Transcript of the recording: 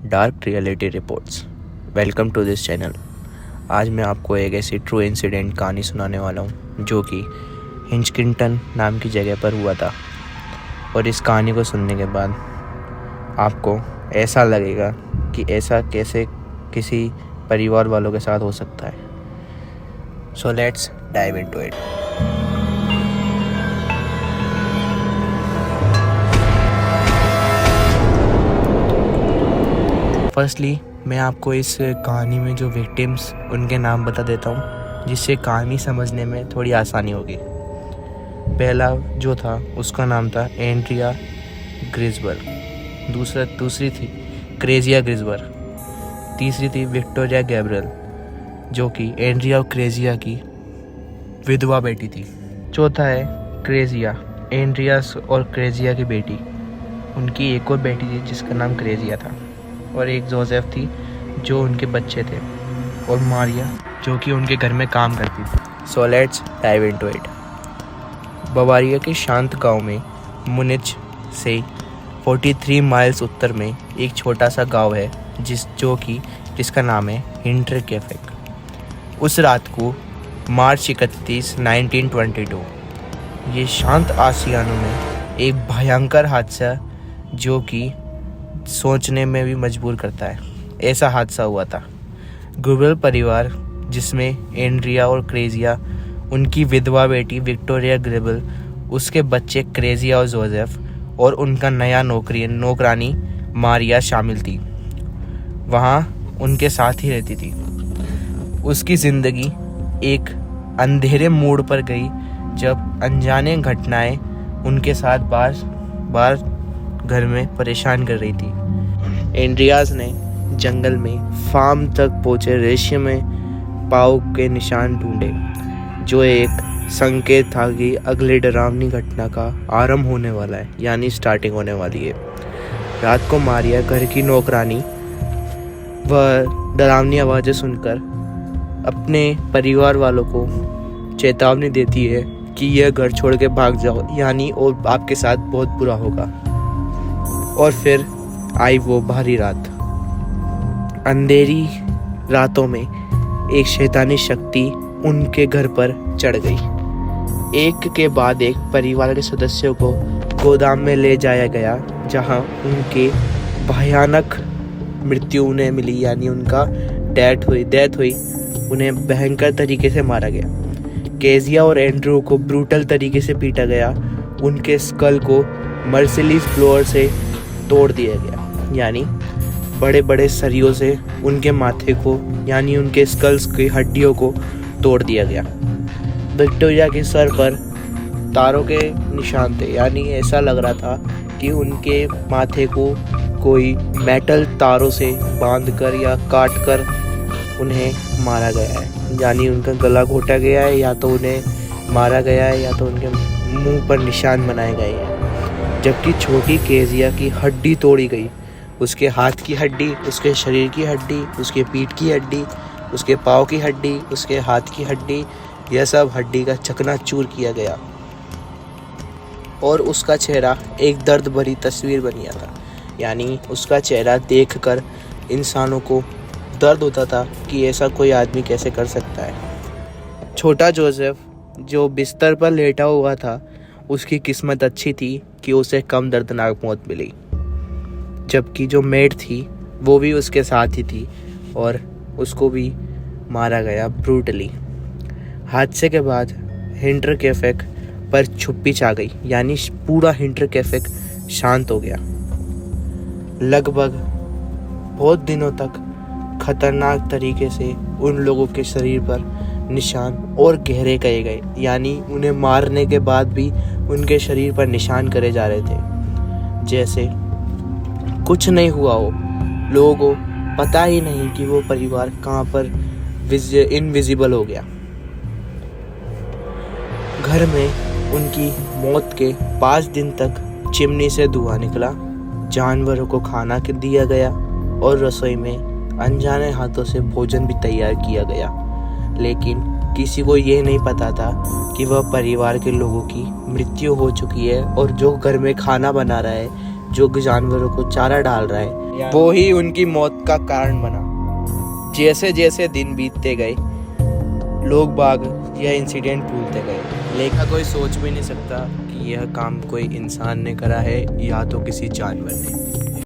Dark reality reports. Welcome to this channel. आज मैं आपको एक ऐसी ट्रू इंसिडेंट कहानी सुनाने वाला हूँ जो कि हिंचकिंटन नाम की जगह पर हुआ था। और इस कहानी को सुनने के बाद आपको ऐसा लगेगा कि ऐसा कैसे किसी परिवार वालों के साथ हो सकता है। सो let's dive into it. Firstly मैं आपको इस कहानी में जो विक्टिम्स उनके नाम बता देता हूँ, जिससे कहानी समझने में थोड़ी आसानी होगी। पहला जो था उसका नाम था एंड्रिया ग्रिसबर्ग, दूसरी थी क्रेजिया ग्रिसबर्ग, तीसरी थी विक्टोरिया गैब्रियल जो कि एंड्रिया और क्रेजिया की विधवा बेटी थी। चौथा है क्रेजिया, एंड्रिया और क्रेजिया की बेटी। उनकी एक और बेटी थी जिसका नाम क्रेजिया था, और एक जोसेफ थी जो उनके बच्चे थे, और मारिया जो कि उनके घर में काम करती थी। So let's dive into it. Bavaria के शांत गांव में मुनिच से 43 माइल्स उत्तर में एक छोटा सा गांव है जिसका नाम है हिंटरकेफेक। उस रात को मार्च 31, 1922 ये शांत आशियानों में एक भयंकर हादसा जो कि सोचने में भी मजबूर करता है, ऐसा हादसा हुआ था। ग्रिबल परिवार, जिसमें एंड्रिया और क्रेजिया, उनकी विधवा बेटी विक्टोरिया ग्रिबल, उसके बच्चे क्रेजिया और जोसेफ, और उनका नया नौकरानी मारिया शामिल थी, वहाँ उनके साथ ही रहती थी। उसकी ज़िंदगी एक अंधेरे मोड़ पर गई जब अनजाने घटनाएं उनके साथ बार घर में परेशान कर रही थी। एंड्रियास ने जंगल में फार्म तक पहुंचे रेशमी पाँव के निशान ढूंढे, जो एक संकेत था कि अगले डरावनी घटना का आरंभ होने वाला है, यानी स्टार्टिंग होने वाली है। रात को मारिया घर की नौकरानी वह डरावनी आवाज़ें सुनकर अपने परिवार वालों को चेतावनी देती है कि यह घर छोड़ के भाग जाओ, यानी और आपके साथ बहुत बुरा होगा। और फिर आई वो भारी रात। अंधेरी रातों में एक शैतानी शक्ति उनके घर पर चढ़ गई। एक के बाद एक परिवार के सदस्यों को गोदाम में ले जाया गया, जहां उनके भयानक मृत्यु उन्हें मिली, यानी उनका डेथ हुई। उन्हें भयंकर तरीके से मारा गया। केजिया और एंड्रू को ब्रूटल तरीके से पीटा गया। उनके स्कल को मर्सिलीज ब्लोअर से तोड़ दिया गया, यानी बड़े बड़े सरियों से उनके माथे को, यानी उनके स्कल्स की हड्डियों को तोड़ दिया गया। विक्टोरिया के सर पर तारों के निशान थे, यानी ऐसा लग रहा था कि उनके माथे को कोई मेटल तारों से बांधकर या काटकर उन्हें मारा गया है, यानी उनका गला घोटा गया है, या तो उन्हें मारा गया है, या तो उनके मुंह पर निशान बनाए गए हैं। जबकि छोटी केजिया की हड्डी तोड़ी गई, उसके हाथ की हड्डी, उसके शरीर की हड्डी, उसके पीठ की हड्डी, उसके पाँव की हड्डी, उसके हाथ की हड्डी, यह सब हड्डी का चकनाचूर किया गया। और उसका चेहरा एक दर्द भरी तस्वीर बन गया था, यानी उसका चेहरा देखकर इंसानों को दर्द होता था कि ऐसा कोई आदमी कैसे कर सकता है। छोटा जोसेफ जो बिस्तर पर लेटा हुआ था, उसकी किस्मत अच्छी थी कि उसे कम दर्दनाक मौत मिली, जबकि जो मेड थी वो भी उसके साथ ही थी और उसको भी मारा गया ब्रूटली। हादसे के बाद हिंटरकेफेक पर चुप्पी छा गई, यानी पूरा हिंटरकेफेक शांत हो गया। लगभग बहुत दिनों तक खतरनाक तरीके से उन लोगों के शरीर पर निशान और गहरे किए गए, यानी उन्हें मारने के बाद भी उनके शरीर पर निशान करे जा रहे थे, जैसे कुछ नहीं हुआ हो। लोगों को पता ही नहीं कि वो परिवार कहाँ पर इनविजिबल हो गया। घर में उनकी मौत के 5 दिन तक चिमनी से धुआं निकला, जानवरों को खाना दिया गया और रसोई में अनजाने हाथों से भोजन भी तैयार किया गया। लेकिन किसी को ये नहीं पता था कि वह परिवार के लोगों की मृत्यु हो चुकी है, और जो घर में खाना बना रहा है, जो जानवरों को चारा डाल रहा है, वो ही उनकी मौत का कारण बना। जैसे जैसे दिन बीतते गए लोग बाग यह इंसिडेंट भूलते गए, लेकिन कोई सोच भी नहीं सकता कि यह काम कोई इंसान ने करा है या तो किसी जानवर ने।